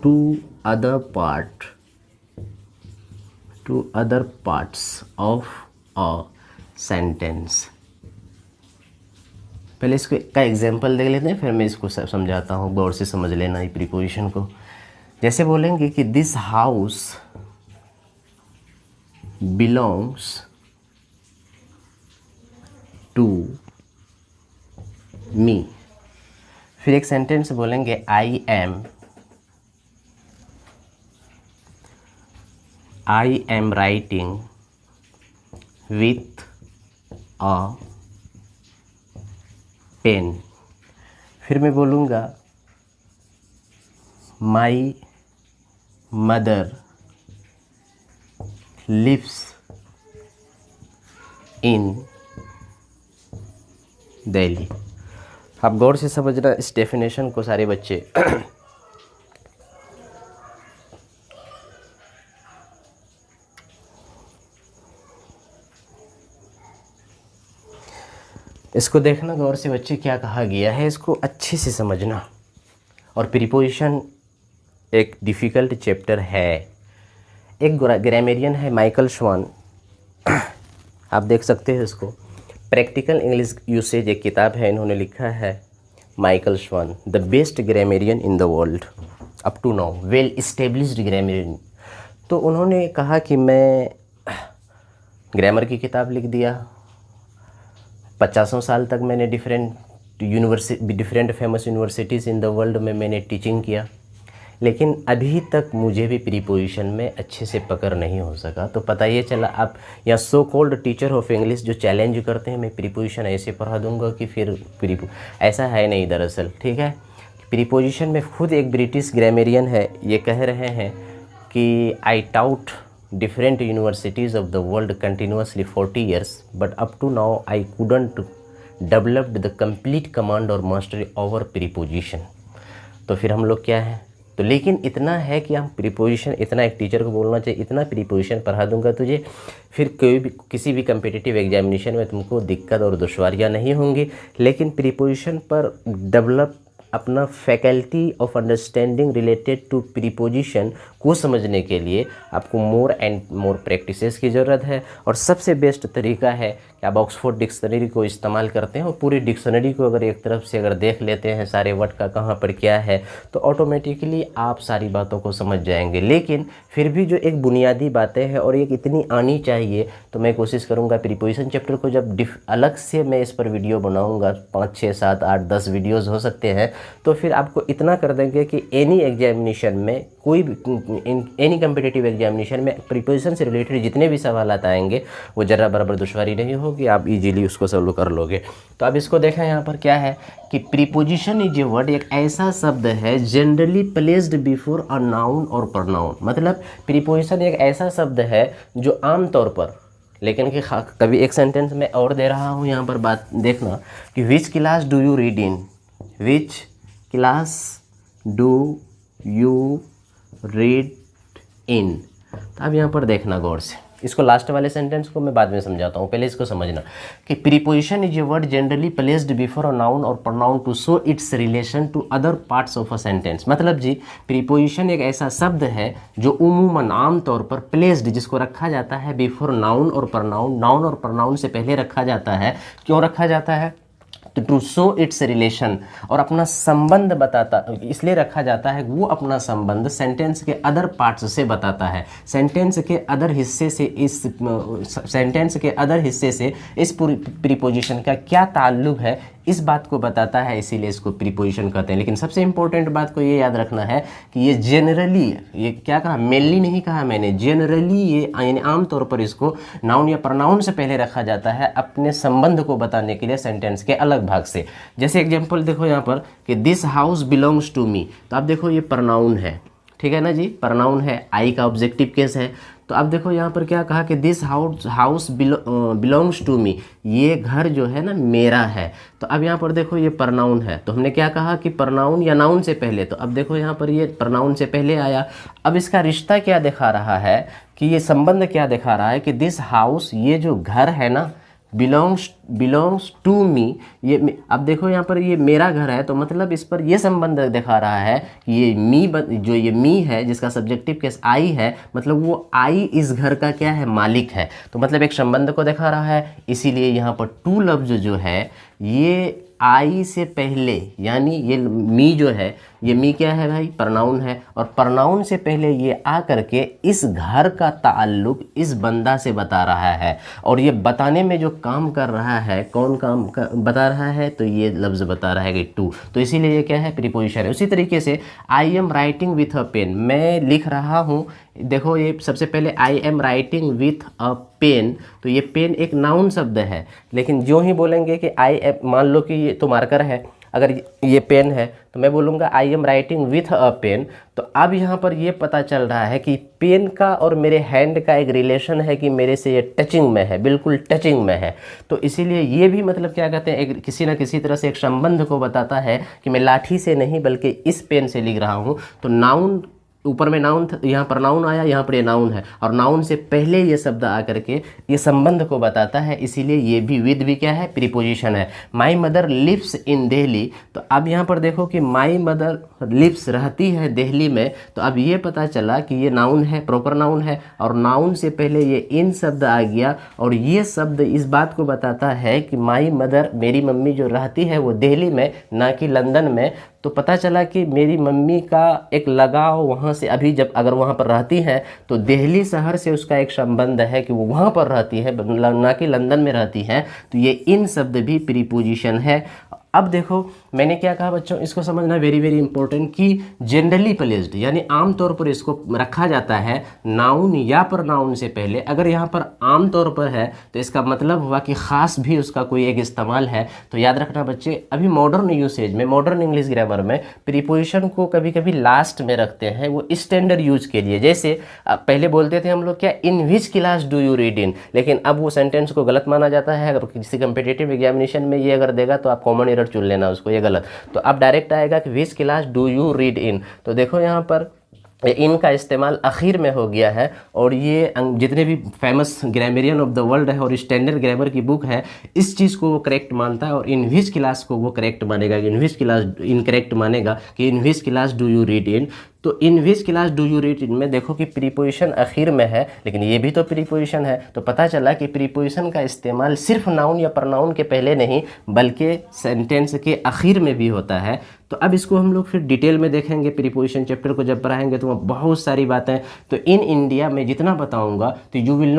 to other parts of a sentence. पहले इसको का एग्जाम्पल देख लेते हैं, फिर मैं इसको समझाता हूँ, गौर से समझ लेना ये प्रीपोजिशन को। जैसे बोलेंगे कि this house belongs to me. फिर एक सेंटेंस बोलेंगे I am writing with a pen. फिर मैं बोलूँगा my mother lives in Delhi. आप गौर से समझना इस डेफिनेशन को सारे बच्चे। इसको देखना गौर से बच्चे, क्या कहा गया है इसको अच्छे से समझना। और प्रीपोजिशन एक डिफ़िकल्ट चैप्टर है। एक ग्रामेरियन है माइकल स्वान, आप देख सकते हैं इसको, प्रैक्टिकल इंग्लिश यूसेज एक किताब है, इन्होंने लिखा है Michael Swan, the best grammarian in the world up to now, well established grammarian. तो उन्होंने कहा कि मैं ग्रामर की किताब लिख दिया, 50 साल तक मैंने different famous universities in the world में मैंने टीचिंग किया। लेकिन अभी तक मुझे भी प्रीपोजिशन में अच्छे से पकड़ नहीं हो सका। तो पता ये चला आप या so called teacher of English जो चैलेंज करते हैं मैं प्रीपोजिशन ऐसे पढ़ा दूंगा कि फिर ऐसा है नहीं दरअसल, ठीक है। प्रीपोजिशन में खुद एक ब्रिटिश ग्रामेरियन है, ये कह रहे हैं कि आई taut different universities of the world continuously 40 years but up to now I couldn't develop the complete command or mastery over preposition। तो फिर हम लोग क्या है, तो लेकिन इतना है कि हम प्रीपोजिशन इतना एक टीचर को बोलना चाहिए, इतना प्रीपोजिशन पढ़ा दूंगा तुझे, फिर कोई भी किसी भी कम्पिटिटिव एग्जामिनेशन में तुमको दिक्कत और दुश्वारियाँ नहीं होंगी। लेकिन प्रीपोजिशन पर डेवलप अपना faculty of understanding related to preposition को समझने के लिए आपको मोर एंड मोर प्रैक्टिसेस की ज़रूरत है। और सबसे बेस्ट तरीका है कि आप ऑक्सफोर्ड डिक्शनरी को इस्तेमाल करते हैं और पूरी डिक्शनरी को अगर एक तरफ से अगर देख लेते हैं सारे वर्ड का कहाँ पर क्या है, तो ऑटोमेटिकली आप सारी बातों को समझ जाएंगे। लेकिन फिर भी जो एक बुनियादी बातें हैं और एक इतनी आनी चाहिए, तो मैं कोशिश करूँगा प्रीपोजिशन चैप्टर को जब अलग से मैं इस पर वीडियो बनाऊँगा, 5, 6, 7, 8, 10 वीडियोज़ हो सकते हैं, तो फिर आपको इतना कर देंगे कि एनी एग्जामिनेशन में कोई भी एनी कम्पिटिटिव एग्जामिनेशन में प्रीपोजिशन से रिलेटेड जितने भी सवाल आएंगे वो ज़रा बराबर दुश्वारी नहीं होगी, आप इजीली उसको सॉल्व कर लोगे। तो अब इसको देखें यहाँ पर क्या है कि प्रीपोजिशन इज ए वर्ड, एक ऐसा शब्द है generally placed before a noun और प्रोनाउन। मतलब प्रीपोजिशन एक ऐसा शब्द है जो आम तौर पर, लेकिन कि कभी एक सेंटेंस में और दे रहा हूँ यहाँ पर बात देखना कि विच class do you read in, which class do you read in. तो अब यहाँ पर देखना गौर से, इसको लास्ट वाले सेंटेंस को मैं बाद में समझाता हूँ, पहले इसको समझना कि preposition is a word generally placed before a noun और pronoun to show its relation to other parts of a sentence. मतलब जी प्रीपोजिशन एक ऐसा शब्द है जो उमूमन आम तौर पर प्लेस्ड, जिसको रखा जाता है बिफोर नाउन और प्रोनाउन, नाउन और प्रोनाउन से पहले रखा जाता है। क्यों रखा जाता है? तो टू शो इट्स रिलेशन, और अपना संबंध बताता, इसलिए रखा जाता है वो अपना संबंध सेंटेंस के अदर पार्ट्स से बताता है, सेंटेंस के अदर हिस्से से, इस सेंटेंस के अदर हिस्से से इस पूरी प्रीपोजिशन का क्या ताल्लुक है इस बात को बताता है, इसीलिए इसको प्रीपोजिशन कहते हैं। लेकिन सबसे इंपॉर्टेंट बात को ये याद रखना है कि ये जनरली, ये क्या कहा, मेनली नहीं कहा मैंने, जनरली ये यानी आमतौर पर इसको नाउन या प्रोनाउन से पहले रखा जाता है अपने संबंध को बताने के लिए सेंटेंस के अलग भाग से। जैसे एग्जाम्पल देखो यहाँ पर कि this house belongs to me, तो आप देखो ये प्रोनाउन है, ठीक है ना जी, प्रोनाउन है, आई का ऑब्जेक्टिव केस है। तो अब देखो यहाँ पर क्या कहा कि this house belongs to me, ये घर जो है ना मेरा है। तो अब यहाँ पर देखो ये प्रोनाउन है, तो हमने क्या कहा कि प्रोनाउन या नाउन से पहले, तो अब देखो यहाँ पर ये प्रोनाउन से पहले आया। अब इसका रिश्ता क्या दिखा रहा है कि ये संबंध क्या दिखा रहा है कि दिस हाउस, ये जो घर है ना, बिलोंग्स टू मी, ये अब देखो यहाँ पर ये मेरा घर है, तो मतलब इस पर ये संबंध दिखा रहा है कि ये मी, जो ये मी है जिसका सब्जेक्टिव केस आई है, मतलब वो आई इस घर का क्या है, मालिक है। तो मतलब एक संबंध को दिखा रहा है, इसीलिए यहाँ पर टू लफ्ज जो है ये आई से पहले, यानी ये मी जो है, ये मी क्या है भाई, प्रोनाउन है, और प्रोनाउन से पहले ये आ करके इस घर का ताल्लुक इस बंदा से बता रहा है। और ये बताने में जो काम कर रहा है, कौन काम बता रहा है, तो ये लफ्ज़ बता रहा है कि टू, तो इसीलिए ये क्या है, प्रीपोजिशन है। उसी तरीके से I am writing with a pen, मैं लिख रहा हूँ, देखो ये सबसे पहले I am writing with a pen, तो ये पेन एक नाउन शब्द है, लेकिन जो ही बोलेंगे कि आई एम, मान लो कि ये तो मार्कर है, अगर ये पेन है तो मैं बोलूँगा I am writing with a pen. तो अब यहाँ पर ये पता चल रहा है कि पेन का और मेरे हैंड का एक रिलेशन है कि मेरे से ये टचिंग में है, बिल्कुल टचिंग में है। तो इसीलिए ये भी मतलब क्या कहते हैं, एक किसी न किसी तरह से एक संबंध को बताता है कि मैं लाठी से नहीं बल्कि इस पेन से लिख रहा हूँ। तो नाउन, ऊपर में नाउन था, यहाँ पर नाउन आया, यहाँ पर ये नाउन है, और नाउन से पहले ये शब्द आकर के ये संबंध को बताता है, इसीलिए ये भी विद भी क्या है, प्रीपोजिशन है। My mother lives in Delhi, तो अब यहाँ पर देखो कि माई मदर लिव्स, रहती है दिल्ली में, तो अब ये पता चला कि ये नाउन है, प्रॉपर नाउन है, और नाउन से पहले ये इन शब्द आ गया, और ये शब्द इस बात को बताता है कि माई मदर, मेरी मम्मी जो रहती है वो दिल्ली में, ना कि लंदन में। तो पता चला कि मेरी मम्मी का एक लगाव वहाँ से, अभी जब अगर वहाँ पर रहती हैं तो दिल्ली शहर से उसका एक संबंध है कि वो वहाँ पर रहती है, ना कि लंदन में रहती हैं। तो ये इन शब्द भी प्रीपोजिशन है। अब देखो मैंने क्या कहा बच्चों, इसको समझना वेरी वेरी इंपॉर्टेंट कि जनरली प्लेस्ड यानी आमतौर पर इसको रखा जाता है नाउन या प्रोनाउन से पहले। अगर यहाँ पर आमतौर पर है तो इसका मतलब हुआ कि ख़ास भी उसका कोई एक इस्तेमाल है। तो याद रखना बच्चे, अभी मॉडर्न यूसेज में, मॉडर्न इंग्लिश ग्रामर में प्रीपोजिशन को कभी कभी लास्ट में रखते हैं, वो स्टैंडर्ड यूज के लिए। जैसे पहले बोलते थे हम लोग क्या, in which class do you read in, लेकिन अब वो सेंटेंस को गलत माना जाता है। अगर किसी कंपिटेटिव एग्जामिनेशन में ये अगर देगा तो आप कॉमन एरर चुन लेना उसको, ये गलत। तो अब डायरेक्ट आएगा कि विच class do you read in. तो देखो यहाँ पर इन का इस्तेमाल आखिर में हो गया है, और ये जितने भी फेमस ग्रामरियन ऑफ द वर्ल्ड है और स्टैंडर्ड ग्रामर की बुक है, इस चीज़ को वो करेक्ट मानता है, और इन विच क्लास को वो करेक्ट मानेगा, इन विच क्लास इनकरेक्ट मानेगा कि in which class do you read in. तो in which class do you read in में देखो कि प्रीपोजिशन आखिर में है, लेकिन ये भी तो प्रीपोजिशन है। तो पता चला कि प्रीपोजिशन का इस्तेमाल सिर्फ नाउन या प्रोनाउन के पहले नहीं बल्कि सेंटेंस के आखिर में भी होता है। तो अब इसको हम लोग फिर डिटेल में देखेंगे, प्रीपोजिशन चैप्टर को जब पढ़ाएंगे तो बहुत सारी बातें। तो इन इंडिया में जितना बताऊंगा तो you will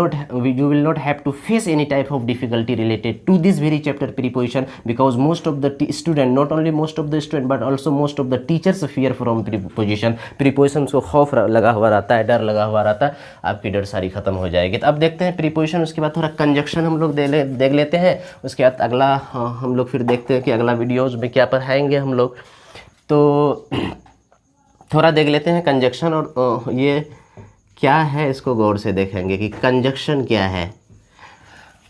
not have to face any type of difficulty related to this very chapter preposition, because most of the student, not only most of the student but also most of the teachers fear from preposition. Preposition को खौफ लगा हुआ रहता है, डर लगा हुआ रहता है, आपकी डर सारी खत्म हो जाएगी। तो अब देखते हैं प्रीपोजिशन, उसके बाद थोड़ा कंजक्शन हम लोग देख लेते हैं। उसके बाद अगला हम लोग फिर देखते हैं कि अगला वीडियोज़ में क्या पढ़ाएंगे हम लोग। तो थोड़ा देख लेते हैं कंजक्शन, और ये क्या है इसको गौर से देखेंगे कि कंजक्शन क्या है।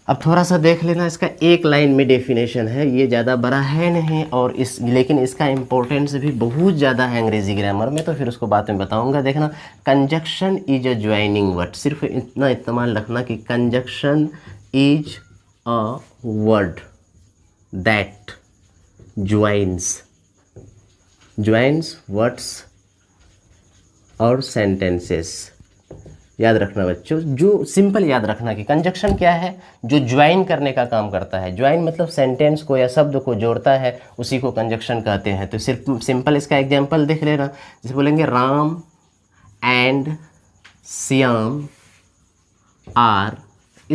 अब थोड़ा सा देख लेना, इसका एक लाइन में डेफिनेशन है, ये ज़्यादा बड़ा है नहीं, और लेकिन इसका इम्पोर्टेंस भी बहुत ज़्यादा है अंग्रेजी ग्रामर में, तो फिर उसको बाद में बताऊंगा। देखना, conjunction is a joining word, सिर्फ इतना इस्तेमाल रखना कि conjunction is a word that joins words और सेंटेंसेस। याद रखना बच्चों, जो सिंपल याद रखना कि कंजक्शन क्या है, जो ज्वाइन करने का काम करता है। ज्वाइन मतलब सेंटेंस को या शब्द को जोड़ता है, उसी को कंजक्शन कहते हैं। तो सिर्फ सिंपल इसका एग्जांपल देख लेना। जैसे बोलेंगे Ram and Shyam are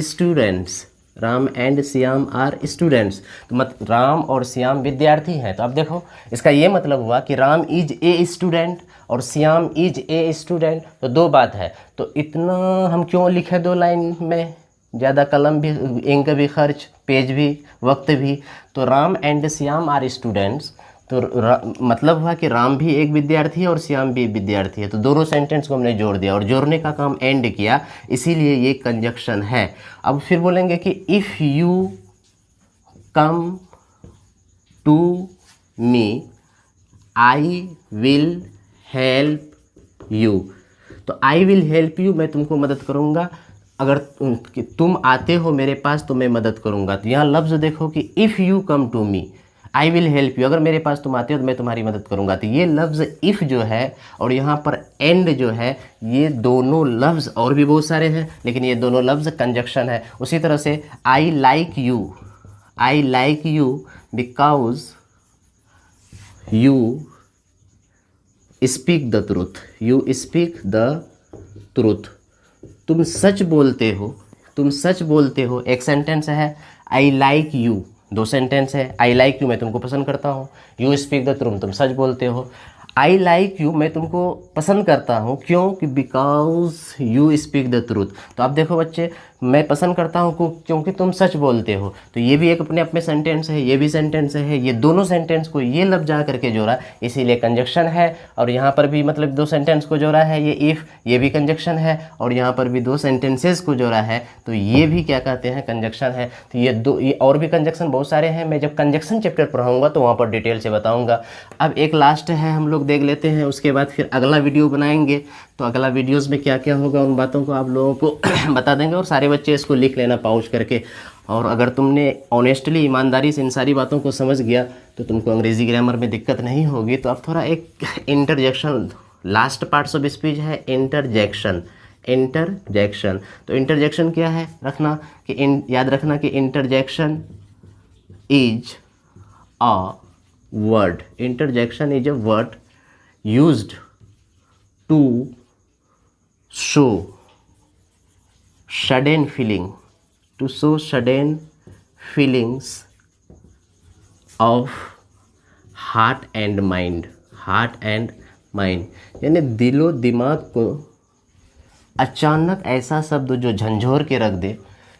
students, Ram and Shyam are students. तो राम और श्याम विद्यार्थी हैं। तो अब देखो इसका ये मतलब हुआ कि राम इज ए स्टूडेंट और श्याम इज ए स्टूडेंट। तो दो बात है। तो इतना हम क्यों लिखे दो लाइन में, ज़्यादा कलम भी, इंक भी खर्च, पेज भी, वक्त भी। तो Ram and Shyam are students, तो मतलब हुआ कि राम भी एक विद्यार्थी है और श्याम भी एक विद्यार्थी है। तो दोनों सेंटेंस को हमने जोड़ दिया और जोड़ने का काम एंड किया, इसीलिए ये कंजक्शन है। अब फिर बोलेंगे कि if you come to me I will help you. तो आई विल हेल्प यू, मैं तुमको मदद करूँगा, अगर तुम आते हो मेरे पास तो मैं मदद करूँगा। तो यहाँ लफ्ज़ देखो कि if you come to me I will help you, अगर मेरे पास तुम आते हो तो मैं तुम्हारी मदद करूँगा। तो ये लफ्ज़ इफ़ जो है और यहाँ पर एंड जो है, ये दोनों लफ्ज़, और भी बहुत सारे हैं लेकिन ये दोनों लफ्ज़ कंजक्शन है। उसी तरह से I like you because you speak the truth, तुम सच बोलते हो। एक सेंटेंस है आई लाइक यू, दो सेंटेंस है। आई लाइक यू, मैं तुमको पसंद करता हूँ। यू स्पीक द ट्रूथ, तुम सच बोलते हो। आई लाइक यू, मैं तुमको पसंद करता हूँ, क्यों कि because you speak the truth. तो अब देखो बच्चे, मैं पसंद करता हूँ क्योंकि तुम सच बोलते हो। तो ये भी एक अपने आप में सेंटेंस है, ये भी सेंटेंस है। ये दोनों सेंटेंस को ये लफ्ज़ जा करके जोड़ा, इसीलिए कंजक्शन है। और यहाँ पर भी मतलब दो सेंटेंस को जोड़ा है, ये इफ़, ये भी कंजक्शन है। और यहाँ पर भी दो सेंटेंसेस को जोड़ा है, तो ये भी क्या कहते हैं, कंजक्शन है। तो ये और भी कंजक्शन बहुत सारे हैं, मैं जब कंजक्शन चैप्टर पढ़ाऊँगा तो वहाँ पर डिटेल से बताऊँगा। अब एक लास्ट है, हम लोग देख लेते हैं, उसके बाद फिर अगला वीडियो बनाएंगे। तो अगला वीडियोज़ में क्या क्या होगा उन बातों को आप लोगों को बता देंगे। और सारे बच्चे इसको लिख लेना पॉज करके। और अगर तुमने ऑनेस्टली, ईमानदारी से इन सारी बातों को समझ गया तो तुमको अंग्रेजी ग्रामर में दिक्कत नहीं होगी। तो अब थोड़ा एक interjection, last parts of speech है इंटरजेक्शन। तो इंटरजेक्शन क्या है, रखना कि याद रखना कि interjection is a word used to show sudden feelings of heart and mind, heart and mind यानी दिलो दिमाग को अचानक ऐसा शब्द जो झंझोर के रख दे,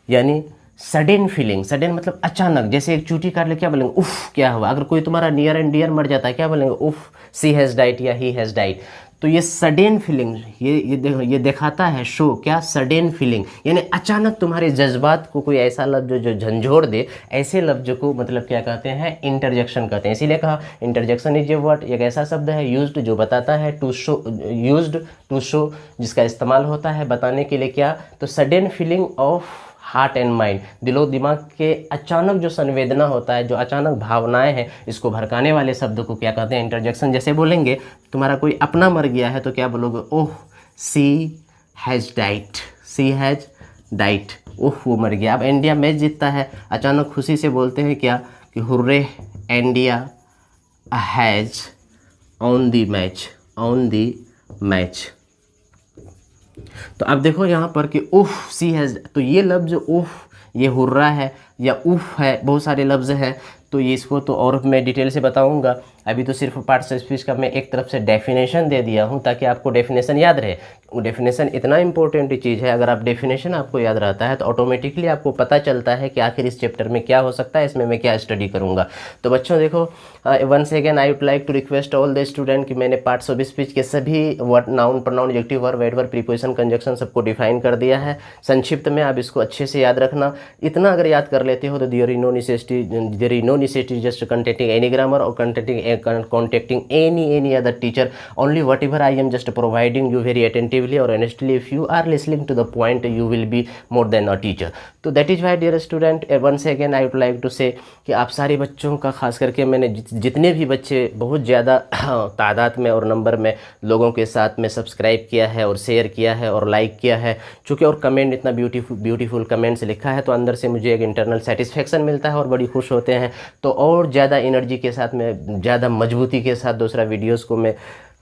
यानी सडन फीलिंग, सडन मतलब अचानक, जैसे एक चूटी काट ले क्या बोलेंगे उफ क्या हुआ। अगर कोई तुम्हारा नियर एंड डियर मर जाता है क्या बोलेंगे उफ सी हैज़ डाइड या ही हैज़ डाइड। तो ये सडन फीलिंग, ये दिखाता है शो क्या, सडन फीलिंग यानी अचानक तुम्हारे जज्बात को कोई ऐसा लफ्ज जो झंझोर दे, ऐसे लफ्ज को मतलब क्या कहते हैं, इंटरजेक्शन कहते हैं। इसीलिए कहा इंटरजेक्शन इज ए वर्ड, एक ऐसा शब्द है यूज्ड जो बताता है to show, used to show, जिसका इस्तेमाल होता है बताने के लिए क्या, तो sudden feeling of heart and mind, दिलो दिमाग के अचानक जो संवेदना होता है, जो अचानक भावनाएं हैं, इसको भड़काने वाले शब्द को क्या कहते हैं, इंटरजेक्शन। जैसे बोलेंगे तुम्हारा कोई अपना मर गया है तो क्या बोलोगे, oh she has died, she has died, oh वो मर गया। अब इंडिया मैच जीतता है, अचानक खुशी से बोलते हैं क्या कि hurray India has on the match, on the match. तो अब देखो यहाँ पर कि उफ सी हैज़, तो ये लफ्ज़ उफ, ये हुर्रा है या उफ है, बहुत सारे लफ्ज़ हैं। तो ये इसको तो और मैं डिटेल से बताऊंगा। अभी तो सिर्फ पार्ट्स ऑफ स्पीच का मैं एक तरफ से डेफिनेशन दे दिया हूँ ताकि आपको डेफिनेशन याद रहे। वो डेफिनेशन इतना इंपॉर्टेंट चीज़ है, अगर आप डेफिनेशन आपको याद रहता है तो ऑटोमेटिकली आपको पता चलता है कि आखिर इस चैप्टर में क्या हो सकता है, इसमें मैं क्या स्टडी करूँगा। तो बच्चों देखो, once again I would like to request all the student कि मैंने पार्ट्स ऑफ स्पीच के सभी word, noun, pronoun, adjective, verb, adverb, preposition, conjunction सबको डिफाइन कर दिया है संक्षिप्त में। आप इसको अच्छे से याद रखना। इतना अगर याद कर लेते हो तो there is no necessity just contacting any grammar और contacting any other teacher, only whatever I am just providing you very attentively or honestly. If you are listening to the point, you will be more than a teacher. तो that is why dear student, once again I would like to say कि आप सारे बच्चों का, खास करके मैंने जितने भी बच्चे बहुत ज़्यादा तादाद में और नंबर में लोगों के साथ में सब्सक्राइब किया है और शेयर किया है और लाइक किया है, चूँकि और कमेंट इतना ब्यूटीफुल कमेंट्स लिखा है, तो अंदर से मुझे एक इंटरनल सेटिस्फेक्शन मिलता है और बड़ी खुश होते हैं। तो और ज़्यादा एनर्जी के साथ में, ज़्यादा मजबूती के साथ दूसरा वीडियोस को मैं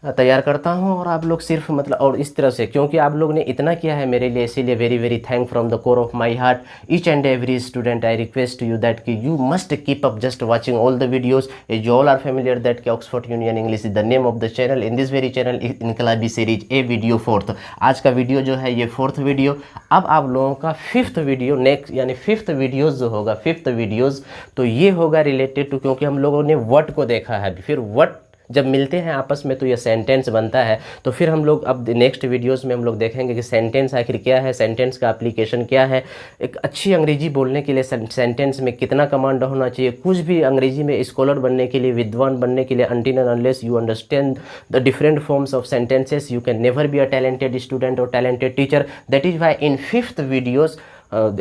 तैयार करता हूं। और आप लोग सिर्फ मतलब और इस तरह से, क्योंकि आप लोग ने इतना किया है मेरे लिए, इसीलिए very thank from the core of my heart each and every student. I request you that कि you must keep up just watching all the videos, as you all are familiar that कि Oxford Union English is the name of the channel. In this very channel इनकलाबी series a video 4th, आज का video जो है ये 4th video. अब आप लोगों का 5th वीडियो नेक्स्ट, यानी 5th वीडियोज़ जो होगा, 5th वीडियोज़ तो ये होगा रिलेटेड टू, क्योंकि हम लोगों ने वर्ड को देखा है, फिर वर्ड जब मिलते हैं आपस में तो ये सेंटेंस बनता है। तो फिर हम लोग अब नेक्स्ट वीडियोस में हम लोग देखेंगे कि सेंटेंस आखिर क्या है, सेंटेंस का एप्लीकेशन क्या है, एक अच्छी अंग्रेजी बोलने के लिए सेंटेंस में कितना कमांड होना चाहिए, कुछ भी अंग्रेजी में स्कॉलर बनने के लिए, विद्वान बनने के लिए, until and unless you understand the different forms of sentences you can never be a talented student और talented teacher. That is why in 5th videos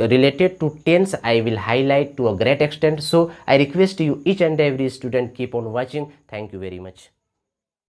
related to tense I will highlight to a great extent. So I request you each and every student keep on watching. Thank you very much.